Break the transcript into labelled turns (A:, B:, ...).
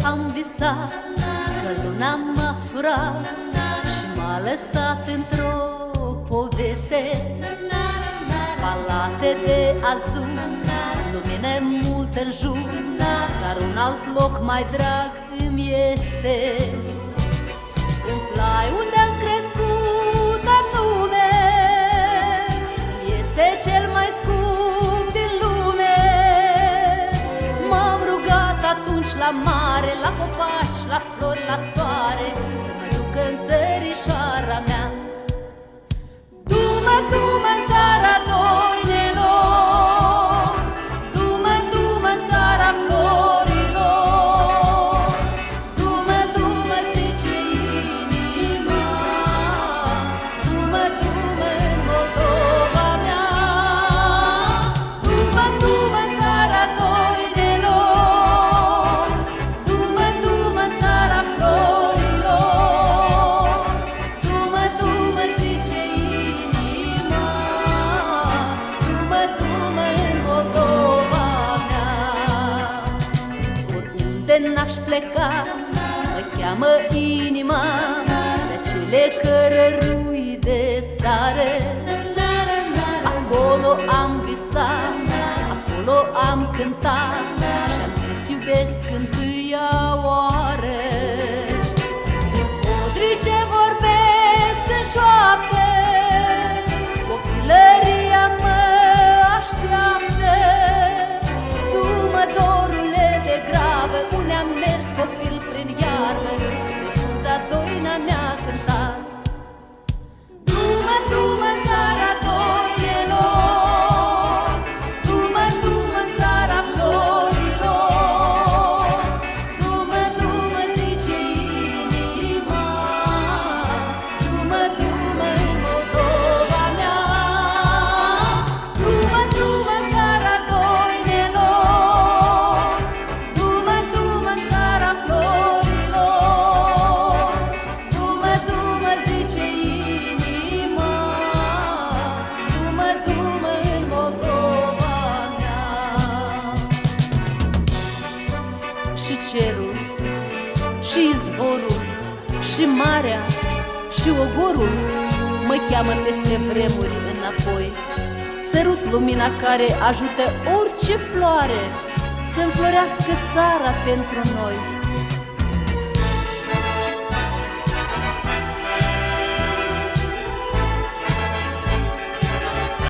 A: am visat că luna m-a furat și m-a lăsat într-o poveste. Palate de azur, lumină multă în jur, dar un alt loc mai drag îmi este. În plai unde am crescut anume, este cel mai scump din lume. M-am rugat atunci la mare, la copaci, la flori, la soare, să mă duc în țărișoara mea. Du-mă, du-mă în țara doinelor, du-mă, du-mă în țara florilor, du-mă, du-mă, zice inima, du-mă, du-mă în Moldova mea. Du-mă, du-mă în țara doinelor, du-mă, du-mă în țara florilor, du-mă, du-mă, zice inima, du-mă, du-mă în Moldova mea. Oriunde n-aș pleca, mă cheamă inima de cele cărărui de țară. Acolo am visat, acolo am cântat și-am zis iubesc întâia oară. Codrice vorbesc în șoapte, copilăria mă așteaptă. Du-mă, dorule de gravă, unde am mers copil prin iarbă, de frunza doina mea cântat. Du-mă, du-mă în țara doinelor, du-mă, du-mă în țara florilor, du-mă, du-mă, zice inima, du-mă, du-mă în Moldova mea. Du-mă, du-mă în țara doinelor, du-mă, du-mă în țara florilor, du-mă, du-mă, zice inima, du-mă, du-mă în Moldova mea. Și cerul, și izvorul, și marea, și ogorul mă cheamă peste vremuri înapoi. Sărut lumina care ajută orice floare să înflorească țara pentru noi.